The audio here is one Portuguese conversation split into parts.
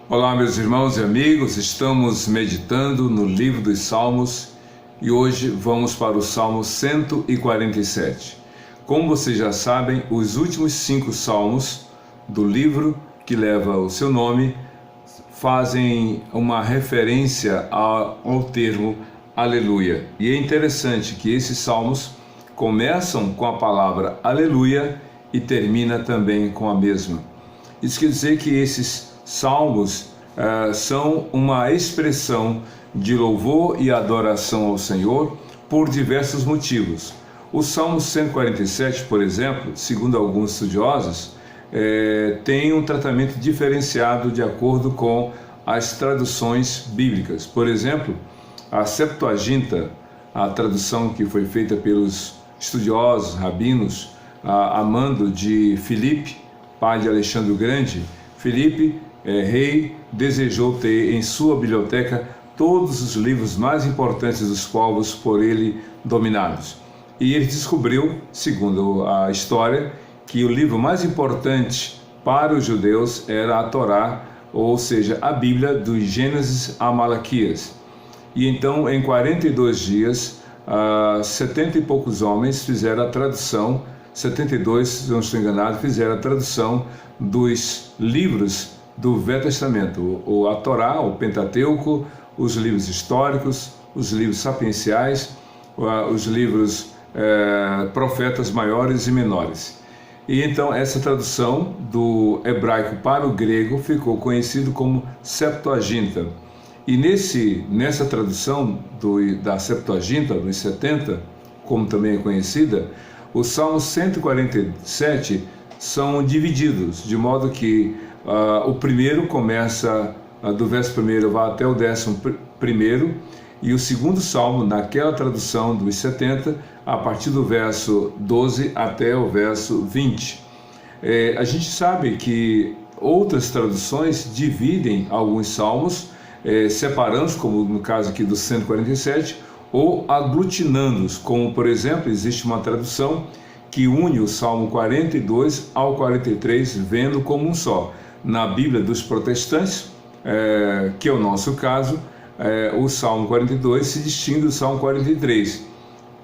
Olá, meus irmãos e amigos, estamos meditando no livro dos Salmos e hoje vamos para o Salmo 147. Como vocês já sabem, os últimos 5 salmos do livro que leva o seu nome fazem uma referência ao termo Aleluia. E é interessante que esses salmos começam com a palavra Aleluia e termina também com a mesma. Isso quer dizer que esses salmos são uma expressão de louvor e adoração ao Senhor por diversos motivos. O Salmo 147, por exemplo, segundo alguns estudiosos, tem um tratamento diferenciado de acordo com as traduções bíblicas. Por exemplo, a Septuaginta, a tradução que foi feita pelos estudiosos, rabinos, a mando de Filipe, pai de Alexandre o Grande. Filipe, rei, desejou ter em sua biblioteca todos os livros mais importantes dos povos por ele dominados. E ele descobriu, segundo a história, que o livro mais importante para os judeus era a Torá, ou seja, a Bíblia do Gênesis a Malaquias. E então, em 42 dias, 70 e poucos homens fizeram a tradução, 72, se não estou enganado, fizeram a tradução dos livros do Velho Testamento, a Torá, o Pentateuco, os livros históricos, os livros sapienciais, os livros profetas maiores e menores. E então essa tradução do hebraico para o grego ficou conhecido como Septuaginta. E nessa tradução da Septuaginta, dos 70, como também é conhecida, os Salmos 147 são divididos, de modo que o primeiro começa do verso 1 vai até o 11º, e o segundo salmo, naquela tradução dos 70, a partir do verso 12 até o verso 20. A gente sabe que outras traduções dividem alguns salmos, separando-os, como no caso aqui do 147, ou aglutinando-os, como por exemplo, existe uma tradução que une o Salmo 42 ao 43, vendo como um só. Na Bíblia dos protestantes, que é o nosso caso, o Salmo 42 se distingue do Salmo 43.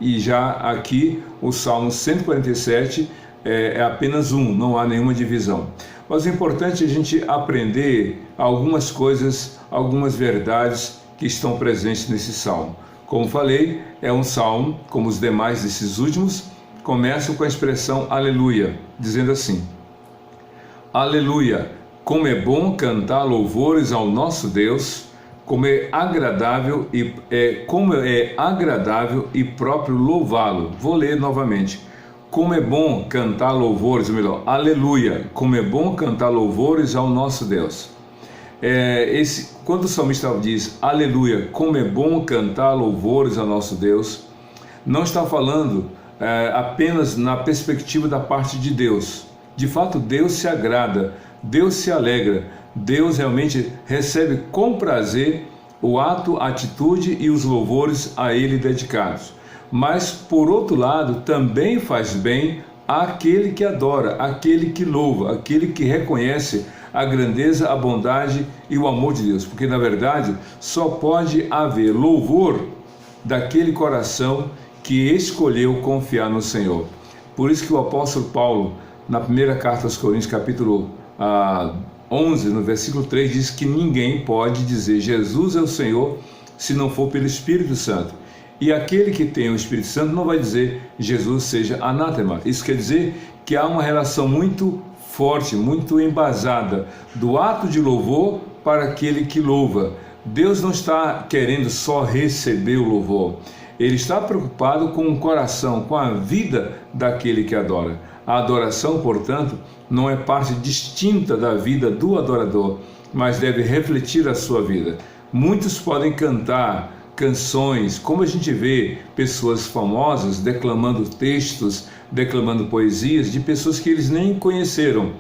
E já aqui o Salmo 147 é apenas um, não há nenhuma divisão. Mas é importante a gente aprender algumas coisas, algumas verdades que estão presentes nesse salmo. Como falei, é um salmo, como os demais desses últimos, começam com a expressão Aleluia, dizendo assim: Aleluia, como é bom cantar louvores ao nosso Deus, como é agradável e próprio louvá-lo. Vou ler novamente. Como é bom cantar louvores, ou melhor, aleluia, como é bom cantar louvores ao nosso Deus. Quando o salmista diz aleluia, como é bom cantar louvores ao nosso Deus, não está falando apenas na perspectiva da parte de Deus. De fato, Deus se agrada, Deus se alegra, Deus realmente recebe com prazer o ato, a atitude e os louvores a Ele dedicados. Mas, por outro lado, também faz bem àquele que adora, àquele que louva, àquele que reconhece a grandeza, a bondade e o amor de Deus. Porque, na verdade, só pode haver louvor daquele coração que escolheu confiar no Senhor. Por isso que o apóstolo Paulo, na primeira carta aos Coríntios, capítulo 11, no versículo 3, diz que ninguém pode dizer Jesus é o Senhor se não for pelo Espírito Santo. E aquele que tem o Espírito Santo não vai dizer Jesus seja anátema. Isso quer dizer que há uma relação muito forte, muito embasada do ato de louvor para aquele que louva. Deus não está querendo só receber o louvor. Ele está preocupado com o coração, com a vida daquele que adora. A adoração, portanto, não é parte distinta da vida do adorador, mas deve refletir a sua vida. Muitos podem cantar canções, como a gente vê pessoas famosas declamando textos, declamando poesias de pessoas que eles nem conheceram,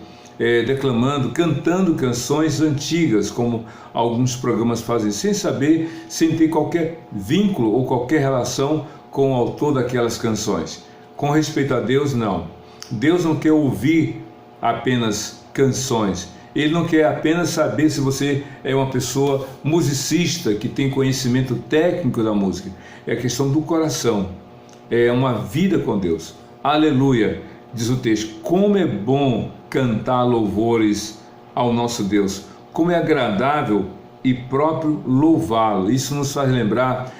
cantando canções antigas, como alguns programas fazem, sem saber, sem ter qualquer vínculo ou qualquer relação com o autor daquelas canções. Com respeito a Deus, não. Deus não quer ouvir apenas canções, Ele não quer apenas saber se você é uma pessoa musicista, que tem conhecimento técnico da música. É a questão do coração, é uma vida com Deus. Aleluia, diz o texto, como é bom cantar louvores ao nosso Deus, como é agradável e próprio louvá-lo. Isso nos faz lembrar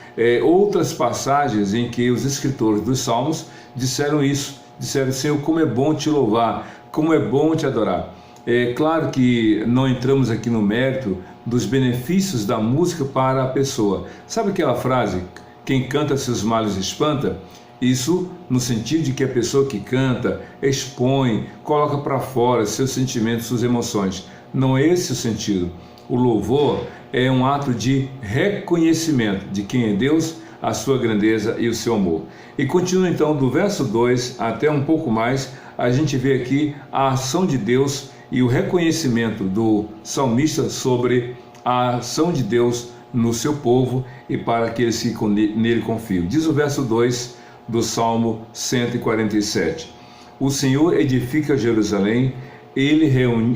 outras passagens em que os escritores dos Salmos disseram isso, disseram, Senhor, como é bom te louvar, como é bom te adorar. É claro que não entramos aqui no mérito dos benefícios da música para a pessoa. Sabe aquela frase, quem canta seus males espanta? Isso no sentido de que a pessoa que canta expõe, coloca para fora seus sentimentos, suas emoções. Não é esse o sentido. O louvor é um ato de reconhecimento de quem é Deus, a sua grandeza e o seu amor. E continua então do verso 2 até um pouco mais, a gente vê aqui a ação de Deus e o reconhecimento do salmista sobre a ação de Deus no seu povo e para aqueles que nele confiam. Diz o verso 2 do Salmo 147. O Senhor edifica Jerusalém, ele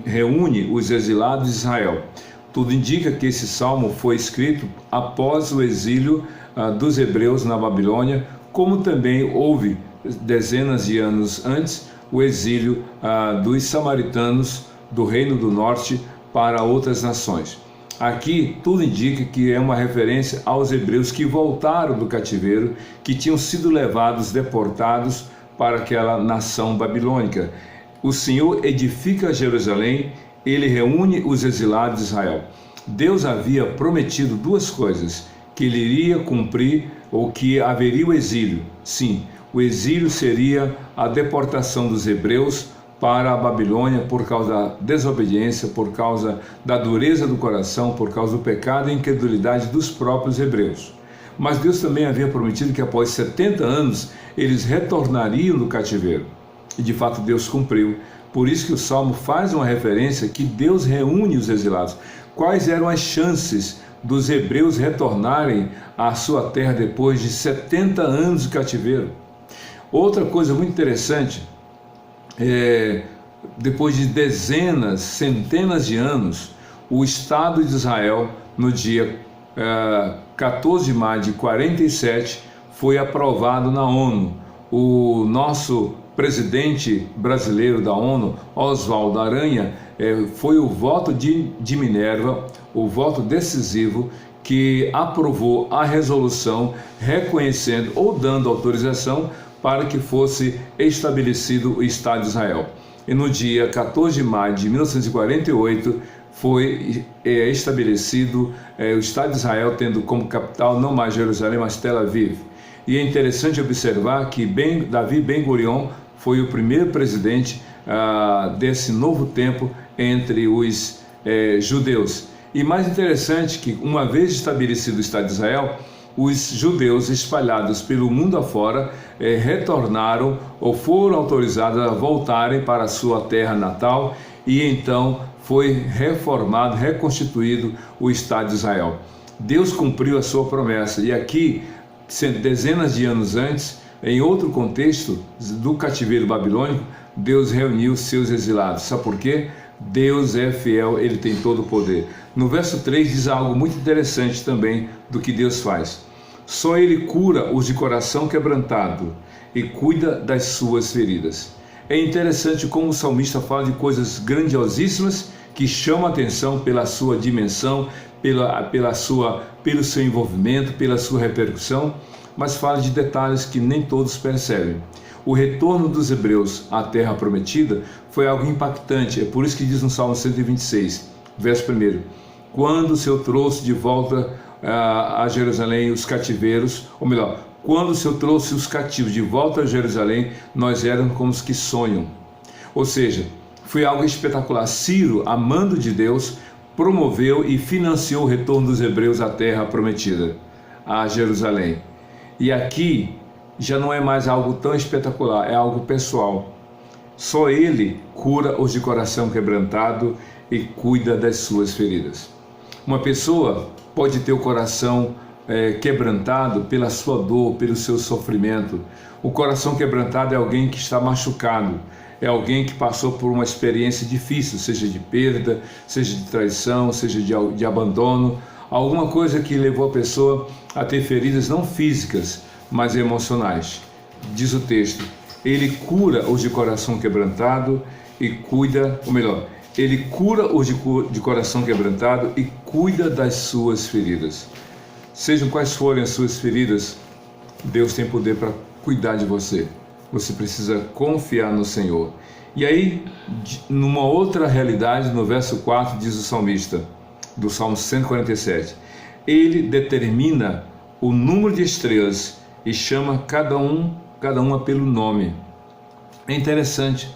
reúne os exilados de Israel. Tudo indica que esse salmo foi escrito após o exílio dos hebreus na Babilônia, como também houve dezenas de anos antes o exílio dos samaritanos do Reino do Norte para outras nações. Aqui tudo indica que é uma referência aos hebreus que voltaram do cativeiro, que tinham sido levados, deportados para aquela nação babilônica. O Senhor edifica Jerusalém, ele reúne os exilados de Israel. Deus havia prometido duas coisas, que ele iria cumprir ou que haveria o exílio. Sim, o exílio seria a deportação dos hebreus para a Babilônia por causa da desobediência, por causa da dureza do coração, por causa do pecado e incredulidade dos próprios hebreus. Mas Deus também havia prometido que após 70 anos eles retornariam do cativeiro. E de fato Deus cumpriu. Por isso que o Salmo faz uma referência que Deus reúne os exilados. Quais eram as chances dos hebreus retornarem à sua terra depois de 70 anos de cativeiro? Outra coisa muito interessante, depois de dezenas, centenas de anos, o Estado de Israel, no dia 14 de maio de 47, foi aprovado na ONU. O nosso presidente brasileiro da ONU, Oswaldo Aranha, foi o voto de Minerva, o voto decisivo, que aprovou a resolução reconhecendo ou dando autorização para que fosse estabelecido o Estado de Israel. E no dia 14 de maio de 1948 foi estabelecido o Estado de Israel, tendo como capital não mais Jerusalém, mas Tel Aviv. E é interessante observar que Davi Ben-Gurion foi o primeiro presidente desse novo tempo entre os judeus. E mais interessante que, uma vez estabelecido o Estado de Israel, os judeus espalhados pelo mundo afora retornaram ou foram autorizados a voltarem para a sua terra natal, e então foi reformado, reconstituído o Estado de Israel. Deus cumpriu a sua promessa, e aqui, dezenas de anos antes, em outro contexto do cativeiro babilônico, Deus reuniu seus exilados. Sabe por quê? Deus é fiel, ele tem todo o poder. No verso 3 diz algo muito interessante também do que Deus faz. Só ele cura os de coração quebrantado e cuida das suas feridas. É interessante como o salmista fala de coisas grandiosíssimas que chamam a atenção pela sua dimensão, pelo seu envolvimento, pela sua repercussão, mas fala de detalhes que nem todos percebem. O retorno dos hebreus à terra prometida foi algo impactante. É por isso que diz no Salmo 126, verso 1: quando o Senhor trouxe de volta a Jerusalém os cativeiros, ou melhor, quando o Senhor trouxe os cativos de volta a Jerusalém, nós éramos como os que sonham. Ou seja, foi algo espetacular. Ciro, amando de Deus, promoveu e financiou o retorno dos hebreus à terra prometida, a Jerusalém. E aqui já não é mais algo tão espetacular, é algo pessoal. Só ele cura os de coração quebrantado e cuida das suas feridas. Uma pessoa pode ter o coração quebrantado pela sua dor, pelo seu sofrimento. O coração quebrantado é alguém que está machucado, é alguém que passou por uma experiência difícil, seja de perda, seja de traição, seja de abandono, alguma coisa que levou a pessoa a ter feridas não físicas, mas emocionais. Diz o texto, ele cura os de coração quebrantado e cuida, ou melhor, ele cura os de coração quebrantado e cuida das suas feridas. Sejam quais forem as suas feridas, Deus tem poder para cuidar de você. Você precisa confiar no Senhor. E aí, numa outra realidade, no verso 4, diz o salmista, do Salmo 147, ele determina o número de estrelas e chama cada uma pelo nome. É interessante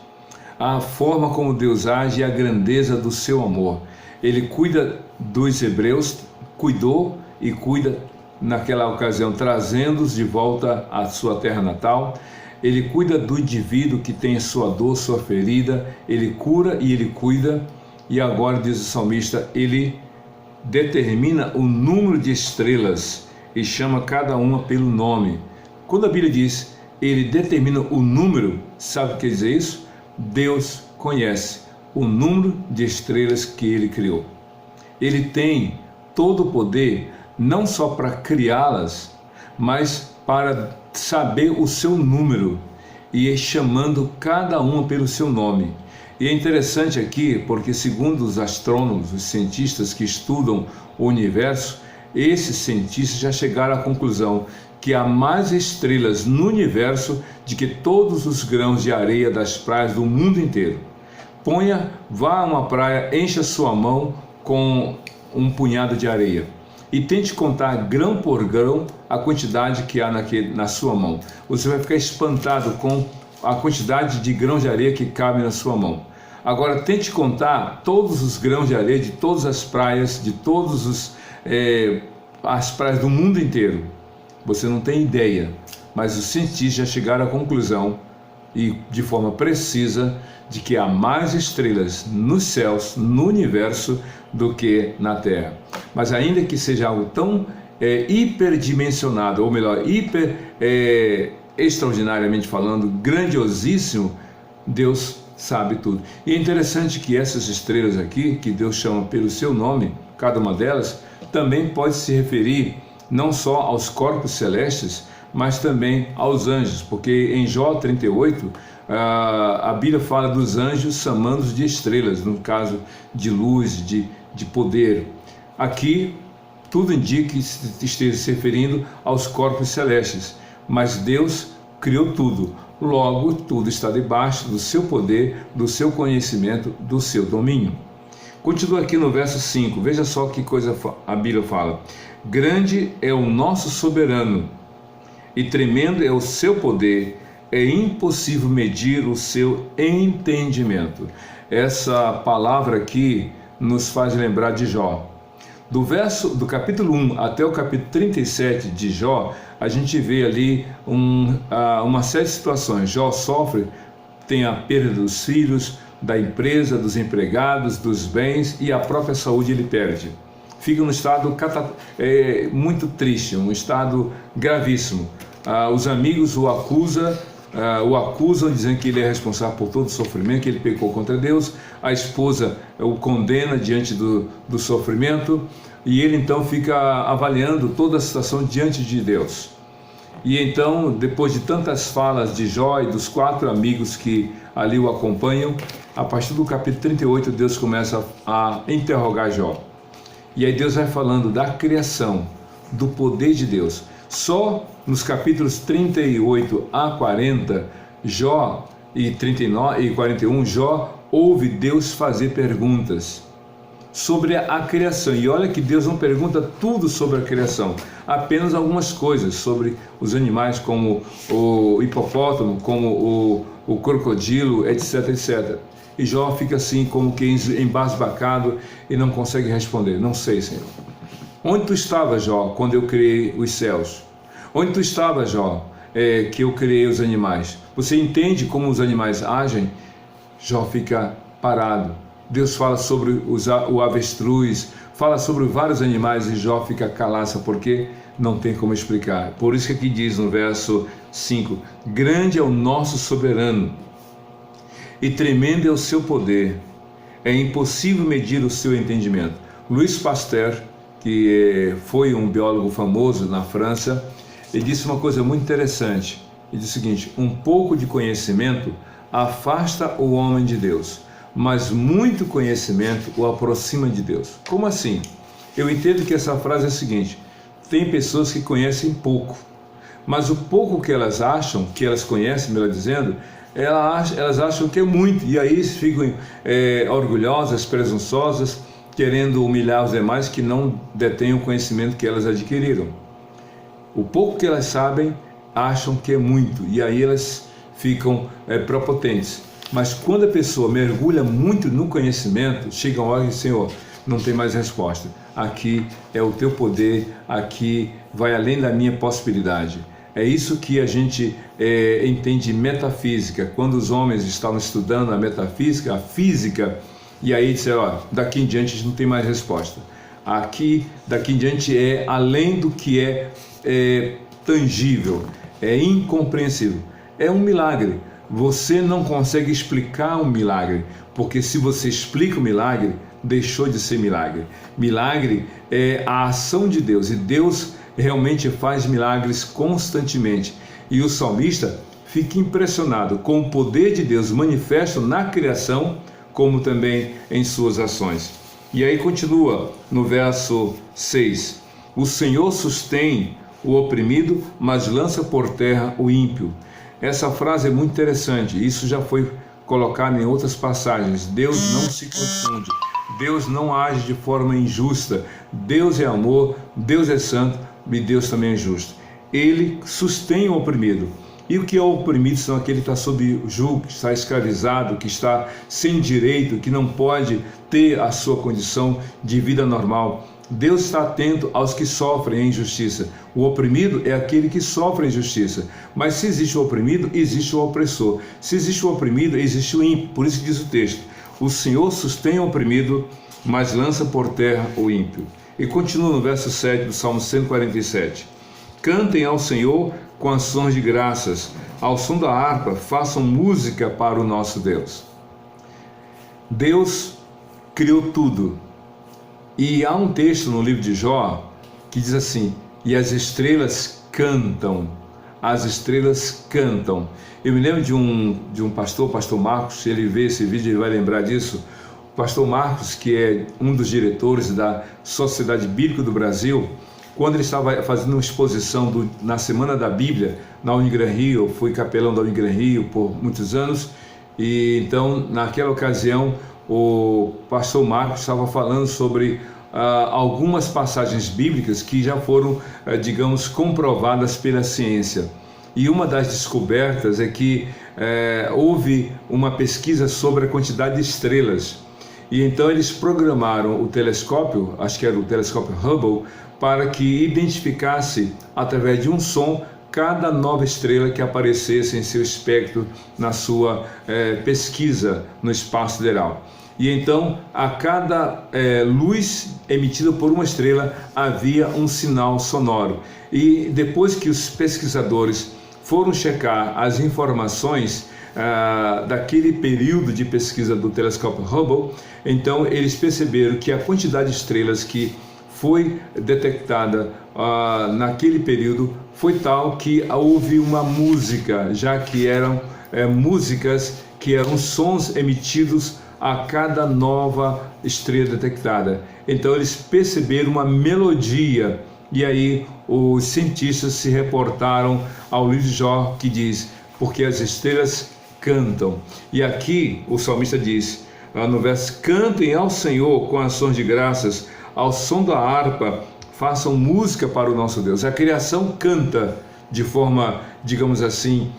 a forma como Deus age e a grandeza do seu amor. Ele cuida dos hebreus, cuidou e cuida naquela ocasião, trazendo-os de volta à sua terra natal. Ele cuida do indivíduo que tem sua dor, sua ferida, ele cura e ele cuida. E agora, diz o salmista, ele determina o número de estrelas e chama cada uma pelo nome. Quando a Bíblia diz, ele determina o número, sabe o que quer dizer isso? Deus conhece o número de estrelas que ele criou. Ele tem todo o poder, não só para criá-las, mas para saber o seu número e ir chamando cada uma pelo seu nome. E é interessante aqui, porque segundo os astrônomos, os cientistas que estudam o universo, esses cientistas já chegaram à conclusão que há mais estrelas no universo do que todos os grãos de areia das praias do mundo inteiro. Vá a uma praia, encha sua mão com um punhado de areia e tente contar grão por grão a quantidade que há na sua mão. Você vai ficar espantado com a quantidade de grãos de areia que cabe na sua mão. Agora tente contar todos os grãos de areia de todas as praias, de todas as praias do mundo inteiro. Você não tem ideia, mas os cientistas já chegaram à conclusão, e de forma precisa, de que há mais estrelas nos céus, no universo, do que na Terra. Mas ainda que seja algo tão hiperdimensionado, ou melhor, extraordinariamente falando, grandiosíssimo, Deus sabe tudo. E é interessante que essas estrelas aqui, que Deus chama pelo seu nome, cada uma delas, também pode se referir não só aos corpos celestes, mas também aos anjos, porque em Jó 38, a Bíblia fala dos anjos chamando de estrelas, no caso de luz, de poder. Aqui, tudo indica que esteja se referindo aos corpos celestes, mas Deus criou tudo, logo tudo está debaixo do seu poder, do seu conhecimento, do seu domínio. Continua aqui no verso 5, veja só que coisa a Bíblia fala. Grande é o nosso soberano, e tremendo é o seu poder, é impossível medir o seu entendimento. Essa palavra aqui nos faz lembrar de Jó. Do capítulo 1 até o capítulo 37 de Jó, a gente vê ali uma série de situações. Jó sofre, tem a perda dos filhos, da empresa, dos empregados, dos bens, e a própria saúde ele perde. Fica num estado muito triste, um estado gravíssimo. Os amigos o acusam, dizendo que ele é responsável por todo o sofrimento, que ele pecou contra Deus. A esposa o condena diante do sofrimento, e ele então fica avaliando toda a situação diante de Deus. E então, depois de tantas falas de Jó e dos 4 amigos que ali o acompanham, a partir do capítulo 38, Deus começa a interrogar Jó. E aí Deus vai falando da criação, do poder de Deus. Só nos capítulos 38 a 40, Jó, e 39 e 41, Jó ouve Deus fazer perguntas sobre a criação. E olha que Deus não pergunta tudo sobre a criação, apenas algumas coisas sobre os animais, como o hipopótamo, como o crocodilo, etc, etc. E Jó fica assim, como que embasbacado, e não consegue responder. Não sei, Senhor. Onde tu estavas, Jó, quando eu criei os céus? Onde tu estavas, Jó, que eu criei os animais? Você entende como os animais agem? Jó fica parado. Deus fala sobre o avestruz, fala sobre vários animais, e Jó fica calaça, porque não tem como explicar. Por isso que aqui diz no verso 5, grande é o nosso soberano, e tremendo é o seu poder. É impossível medir o seu entendimento. Louis Pasteur, que foi um biólogo famoso na França, ele disse uma coisa muito interessante. Ele disse o seguinte: um pouco de conhecimento afasta o homem de Deus, mas muito conhecimento o aproxima de Deus. Como assim? Eu entendo que essa frase é a seguinte: tem pessoas que conhecem pouco, mas o pouco que elas acham, que elas conhecem, melhor dizendo, elas acham que é muito, e aí ficam orgulhosas, presunçosas, querendo humilhar os demais que não detêm o conhecimento que elas adquiriram. O pouco que elas sabem, acham que é muito, e aí elas ficam prepotentes. Mas quando a pessoa mergulha muito no conhecimento, chega uma hora e Senhor, não tem mais resposta. Aqui é o teu poder, aqui vai além da minha possibilidade. É isso que a gente entende metafísica. Quando os homens estavam estudando a metafísica, a física, e aí disseram, daqui em diante a gente não tem mais resposta. Aqui, daqui em diante é além do que é tangível, é incompreensível. É um milagre. Você não consegue explicar um milagre, porque se você explica o milagre, deixou de ser milagre. Milagre é a ação de Deus, e Deus realmente faz milagres constantemente. E o salmista fica impressionado com o poder de Deus manifesto na criação, como também em suas ações. E aí continua no verso 6: o Senhor sustém o oprimido, mas lança por terra o ímpio. Essa frase é muito interessante, isso já foi colocado em outras passagens. Deus não se confunde, Deus não age de forma injusta, Deus é amor, Deus é santo e Deus também é justo. Ele sustém o oprimido. E o que é o oprimido? São aquele que está sob jugo, que está escravizado, que está sem direito, que não pode ter a sua condição de vida normal. Deus está atento aos que sofrem a injustiça. O oprimido é aquele que sofre a injustiça. Mas se existe o oprimido, existe o opressor. Se existe o oprimido, existe o ímpio. Por isso que diz o texto: o Senhor sustém o oprimido, mas lança por terra o ímpio. E continua no verso 7 do Salmo 147. Cantem ao Senhor com ações de graças, ao som da harpa, façam música para o nosso Deus. Deus criou tudo. E há um texto no livro de Jó que diz assim: e as estrelas cantam, as estrelas cantam. Eu me lembro de um pastor, o pastor Marcos. Se ele vê esse vídeo, ele vai lembrar disso. O pastor Marcos, que é um dos diretores da Sociedade Bíblica do Brasil, quando ele estava fazendo uma exposição na Semana da Bíblia na Unigran Rio, eu fui capelão da Unigran Rio por muitos anos, e então naquela ocasião o pastor Marcos estava falando sobre algumas passagens bíblicas que já foram, digamos, comprovadas pela ciência. E uma das descobertas é que houve uma pesquisa sobre a quantidade de estrelas. E então eles programaram o telescópio, acho que era o telescópio Hubble, para que identificasse, através de um som, cada nova estrela que aparecesse em seu espectro na sua pesquisa no espaço sideral. E então, a cada luz emitida por uma estrela, havia um sinal sonoro. E depois que os pesquisadores foram checar as informações daquele período de pesquisa do telescópio Hubble, então eles perceberam que a quantidade de estrelas que foi detectada naquele período foi tal que houve uma música, já que eram músicas que eram sons emitidos a cada nova estrela detectada. Então eles perceberam uma melodia, e aí os cientistas se reportaram ao livro de Jó, que diz: porque as estrelas cantam. E aqui o salmista diz, no verso: cantem ao Senhor com ações de graças, ao som da harpa, façam música para o nosso Deus. A criação canta de forma, digamos assim,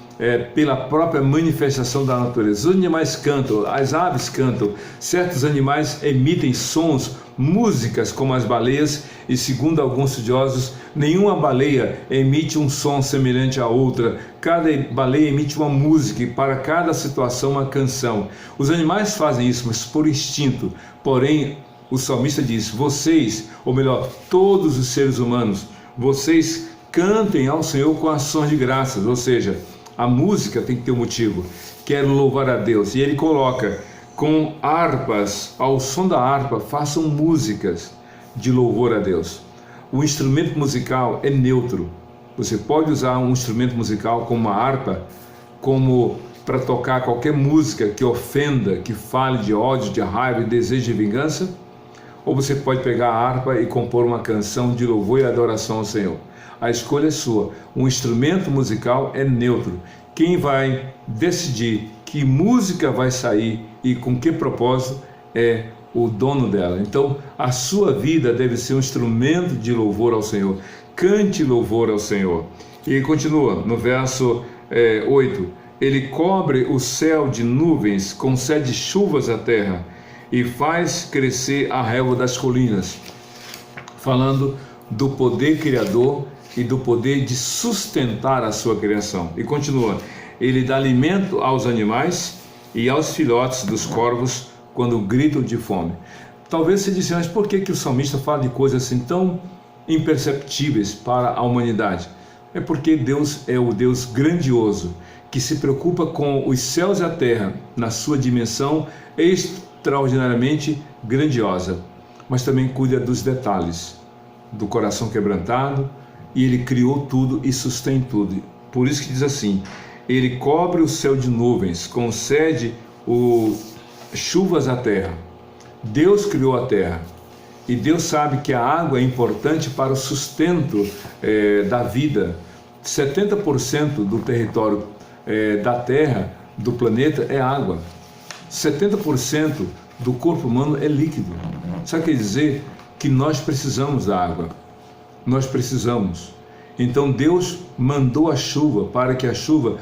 pela própria manifestação da natureza. Os animais cantam, as aves cantam, certos animais emitem sons, músicas, como as baleias, e segundo alguns estudiosos, nenhuma baleia emite um som semelhante à outra. Cada baleia emite uma música, e para cada situação uma canção. Os animais fazem isso, mas por instinto. Porém, o salmista diz: vocês, ou melhor, todos os seres humanos, vocês cantem ao Senhor com ações de graças. Ou seja, a música tem que ter um motivo. quero louvar a Deus. E ele coloca, com harpas, ao som da harpa, façam músicas de louvor a Deus. O instrumento musical é neutro. Você pode usar um instrumento musical como uma harpa, como para tocar qualquer música que ofenda, que fale de ódio, de raiva e desejo de vingança, ou você pode pegar a harpa e compor uma canção de louvor e adoração ao Senhor. A escolha é sua. Um instrumento musical é neutro. Quem vai decidir que música vai sair e com que propósito é o dono dela. Então, a sua vida deve ser um instrumento de louvor ao Senhor. Cante louvor ao Senhor. E continua no verso 8. Ele cobre o céu de nuvens, concede chuvas à terra e faz crescer a relva das colinas. Falando do poder criador e do poder de sustentar a sua criação. E continua. Ele dá alimento aos animais e aos filhotes dos corvos quando gritam de fome. Talvez você disse, mas por que o salmista fala de coisas assim tão imperceptíveis para a humanidade? É porque Deus é o Deus grandioso, que se preocupa com os céus e a terra na sua dimensão extraordinariamente grandiosa, mas também cuida dos detalhes, do coração quebrantado, e ele criou tudo e sustém tudo. Por isso que diz assim, ele cobre o céu de nuvens, concede chuvas à terra. Deus criou a terra e Deus sabe que a água é importante para o sustento da vida. 70% do território da terra, do planeta, é água. 70% do corpo humano é líquido. Isso quer dizer que nós precisamos da água. Nós precisamos. Então Deus mandou a chuva para que a chuva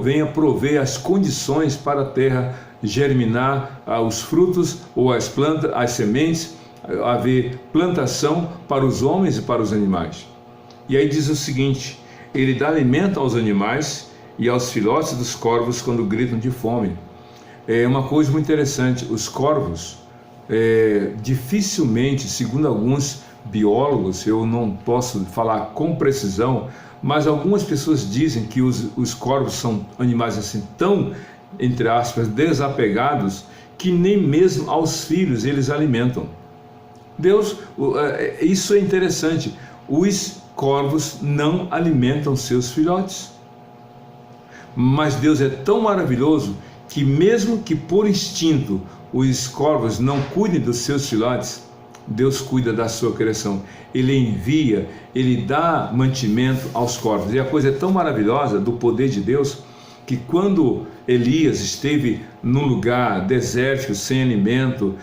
venha prover as condições para a terra germinar os frutos ou as plantas, as sementes, haver plantação para os homens e para os animais. E aí diz o seguinte, ele dá alimento aos animais e aos filhotes dos corvos quando gritam de fome. É uma coisa muito interessante, os corvos dificilmente, segundo alguns biólogos, eu não posso falar com precisão, mas algumas pessoas dizem que os corvos são animais assim tão, entre aspas, desapegados, que nem mesmo aos filhos eles alimentam. Isso é interessante, os corvos não alimentam seus filhotes, mas Deus é tão maravilhoso que mesmo que por instinto os corvos não cuidem dos seus filhotes, Deus cuida da sua criação. Ele envia, ele dá mantimento aos corvos. E a coisa é tão maravilhosa do poder de Deus, que quando Elias esteve num lugar desértico, sem alimento,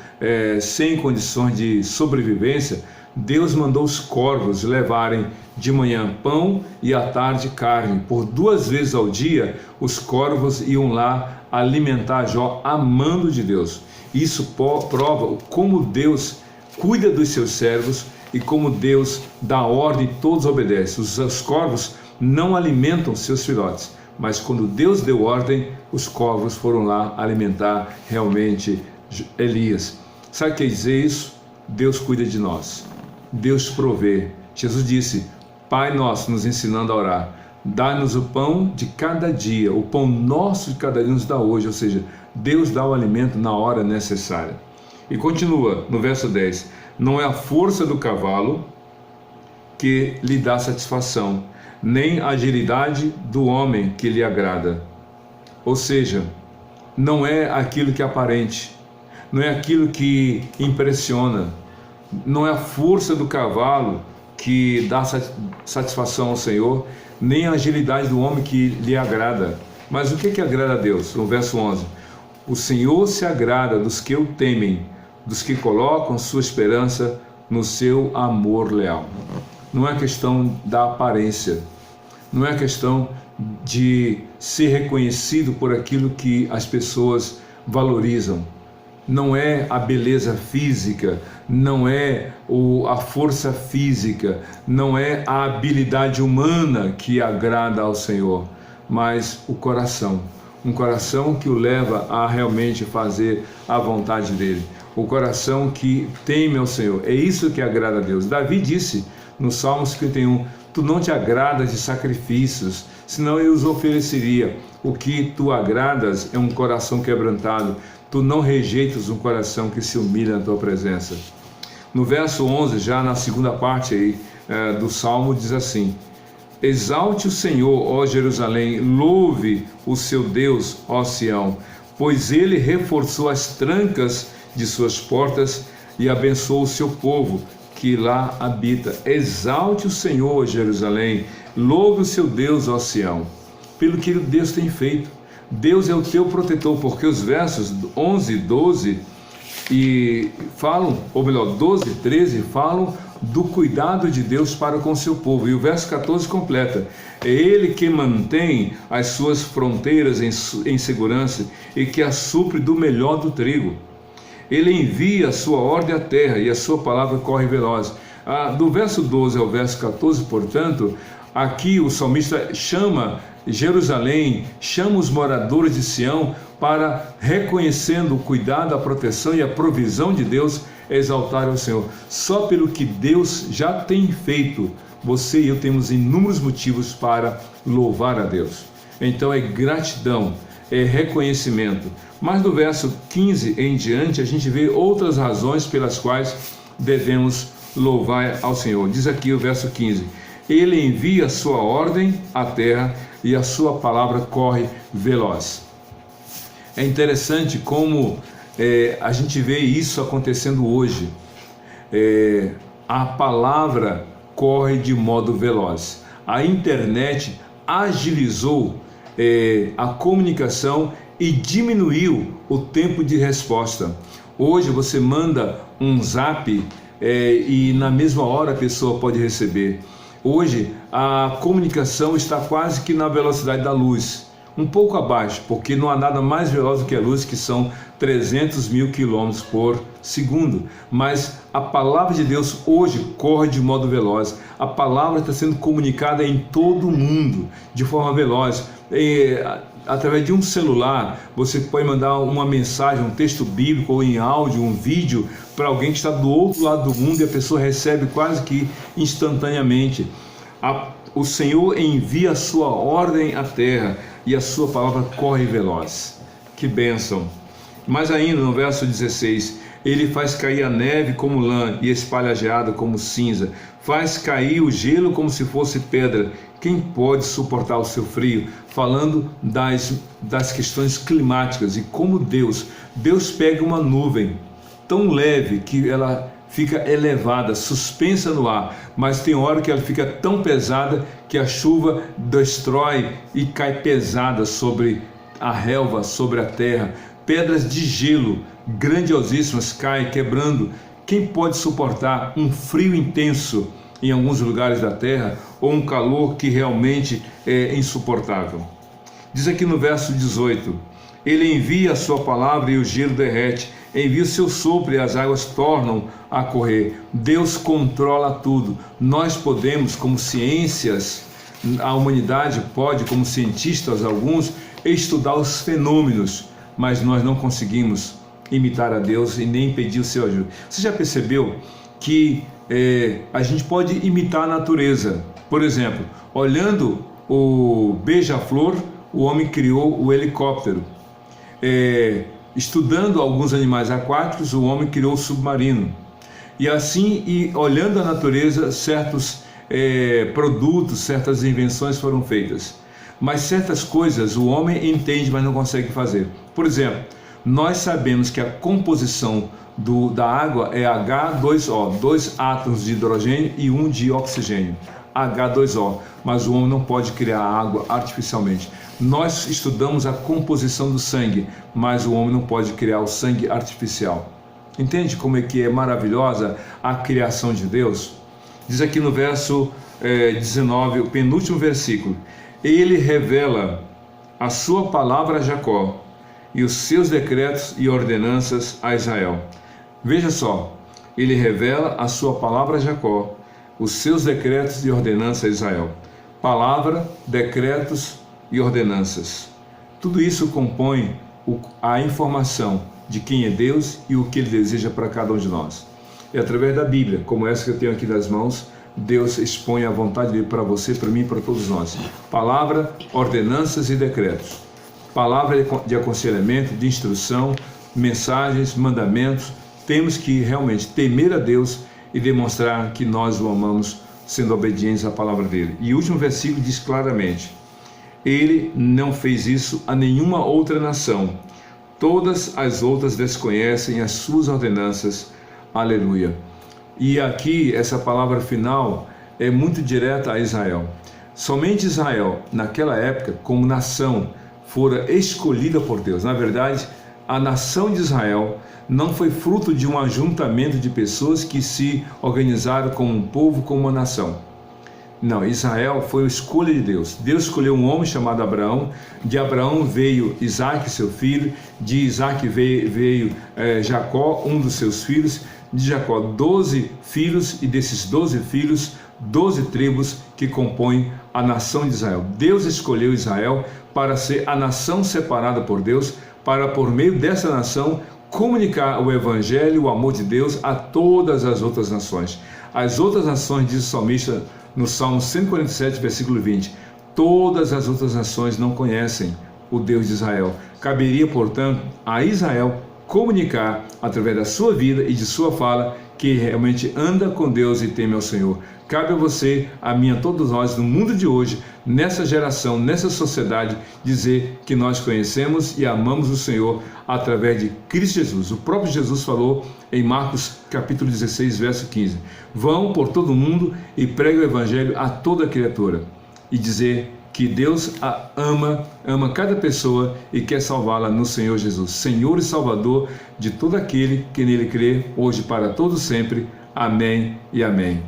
sem condições de sobrevivência, Deus mandou os corvos levarem de manhã pão e à tarde carne. Por 2 vezes ao dia, os corvos iam lá alimentar Jó, amando de Deus. Isso prova como Deus cuida dos seus servos e como Deus dá ordem e todos obedecem. Os corvos não alimentam seus filhotes, mas quando Deus deu ordem, os corvos foram lá alimentar realmente Elias. Sabe o que quer dizer isso? Deus cuida de nós, Deus provê. Jesus disse, Pai nosso, nos ensinando a orar, dá-nos o pão de cada dia, o pão nosso de cada dia nos dá hoje, ou seja, Deus dá o alimento na hora necessária. E continua no verso 10, não é a força do cavalo que lhe dá satisfação, nem a agilidade do homem que lhe agrada. Ou seja, não é aquilo que é aparente, não é aquilo que impressiona, não é a força do cavalo que dá satisfação ao Senhor, nem a agilidade do homem que lhe agrada. Mas o que agrada a Deus? No verso 11, o Senhor se agrada dos que o temem, dos que colocam sua esperança no seu amor leal. Não é questão da aparência, não é questão de ser reconhecido por aquilo que as pessoas valorizam, não é a beleza física, não é a força física, não é a habilidade humana que agrada ao Senhor, mas o coração, um coração que o leva a realmente fazer a vontade dele, o coração que teme ao Senhor. É isso que agrada a Deus. Davi disse no Salmo 51, tu não te agradas de sacrifícios, senão eu os ofereceria. O que tu agradas é um coração quebrantado, tu não rejeitas um coração que se humilha na tua presença. No verso 11, já na segunda parte aí, do Salmo, diz assim: exalte o Senhor, ó Jerusalém, louve o seu Deus, ó Sião, pois ele reforçou as trancas de suas portas e abençoou o seu povo que lá habita. Exalte o Senhor, ó Jerusalém, louve o seu Deus, ó Sião, pelo que Deus tem feito. Deus é o teu protetor, porque os versos 11 e 12 falam, ou melhor, 12 e 13 falam do cuidado de Deus para com o seu povo. E o verso 14 completa: é Ele que mantém as suas fronteiras em segurança e que as supre do melhor do trigo. Ele envia a sua ordem à terra e a sua palavra corre veloz. Do verso 12 ao verso 14, portanto, aqui o salmista chama Jerusalém, chama os moradores de Sião para, reconhecendo o cuidado, a proteção e a provisão de Deus, exaltar ao Senhor. Só pelo que Deus já tem feito, você e eu temos inúmeros motivos para louvar a Deus. Então é gratidão, é reconhecimento. Mas do verso 15 em diante, a gente vê outras razões pelas quais devemos louvar ao Senhor. Diz aqui o verso 15: Ele envia a sua ordem à terra e a sua palavra corre veloz. É interessante como a gente vê isso acontecendo hoje. A palavra corre de modo veloz. A internet agilizou a comunicação e diminuiu o tempo de resposta. Hoje você manda um zap e na mesma hora a pessoa pode receber. Hoje a comunicação está quase que na velocidade da luz, um pouco abaixo, porque não há nada mais veloz do que a luz, que são 300 mil quilômetros por segundo. Mas a palavra de Deus hoje corre de modo veloz. A palavra está sendo comunicada em todo o mundo de forma veloz. Através de um celular, você pode mandar uma mensagem, um texto bíblico, ou em áudio, um vídeo, para alguém que está do outro lado do mundo, e a pessoa recebe quase que instantaneamente. O Senhor envia a sua ordem à terra e a sua palavra corre veloz. Que bênção! Mas ainda no verso 16, Ele faz cair a neve como lã e espalha a geada como cinza, faz cair o gelo como se fosse pedra. Quem pode suportar o seu frio? Falando das questões climáticas e como Deus pega uma nuvem tão leve que ela fica elevada, suspensa no ar, mas tem hora que ela fica tão pesada que a chuva destrói e cai pesada sobre a relva, sobre a terra. Pedras de gelo grandiosíssimas caem quebrando. Quem pode suportar um frio intenso em alguns lugares da terra, ou um calor que realmente é insuportável? Diz aqui no verso 18: Ele envia a sua palavra e o gelo derrete, envia o seu sopro e as águas tornam a correr. Deus controla tudo. Nós podemos, como ciências, a humanidade pode, como cientistas alguns, estudar os fenômenos, mas nós não conseguimos imitar a Deus e nem pedir o seu ajuda. Você já percebeu que a gente pode imitar a natureza? Por exemplo, olhando o beija-flor, o homem criou o helicóptero. Estudando alguns animais aquáticos, o homem criou o submarino. E assim, olhando a natureza, certos produtos, certas invenções foram feitas. Mas certas coisas o homem entende, mas não consegue fazer. Por exemplo, nós sabemos que a composição da água é H2O, 2 átomos de hidrogênio e 1 de oxigênio, H2O, mas o homem não pode criar água artificialmente. Nós estudamos a composição do sangue, mas o homem não pode criar o sangue artificial. Entende como é que é maravilhosa a criação de Deus? Diz aqui no verso 19, o penúltimo versículo: Ele revela a sua palavra a Jacó e os seus decretos e ordenanças a Israel. Veja só, Ele revela a sua palavra a Jacó, os seus decretos e ordenanças a Israel. Palavra, decretos e ordenanças. Tudo isso compõe a informação de quem é Deus e o que Ele deseja para cada um de nós. É através da Bíblia, como essa que eu tenho aqui nas mãos, Deus expõe a vontade dele para você, para mim, para todos nós. Palavra, ordenanças e decretos. Palavra de aconselhamento, de instrução, mensagens, mandamentos. Temos que realmente temer a Deus e demonstrar que nós o amamos, sendo obedientes à palavra dele. E o último versículo diz claramente: ele não fez isso a nenhuma outra nação. Todas as outras desconhecem as suas ordenanças. Aleluia. E aqui, essa palavra final é muito direta a Israel. Somente Israel, naquela época, como nação, fora escolhida por Deus. Na verdade, a nação de Israel não foi fruto de um ajuntamento de pessoas que se organizaram como um povo, como uma nação. Não, Israel foi a escolha de Deus. Deus escolheu um homem chamado Abraão. De Abraão veio Isaac, seu filho. De Isaac veio Jacó, um dos seus filhos. De Jacó, 12 filhos, e desses 12 filhos, 12 tribos que compõem a nação de Israel. Deus escolheu Israel para ser a nação separada por Deus, para, por meio dessa nação, comunicar o evangelho, o amor de Deus a todas as outras nações. As outras nações, diz o salmista no Salmo 147, versículo 20, todas as outras nações não conhecem o Deus de Israel. Caberia, portanto, a Israel comunicar através da sua vida e de sua fala que realmente anda com Deus e teme ao Senhor. Cabe a você, a mim, a todos nós, no mundo de hoje, nessa geração, nessa sociedade, dizer que nós conhecemos e amamos o Senhor através de Cristo Jesus. O próprio Jesus falou em Marcos capítulo 16, verso 15: vão por todo o mundo e preguem o evangelho a toda criatura, e dizer que Deus ama cada pessoa e quer salvá-la no Senhor Jesus, Senhor e Salvador de todo aquele que nele crê, hoje para todo sempre. Amém e amém.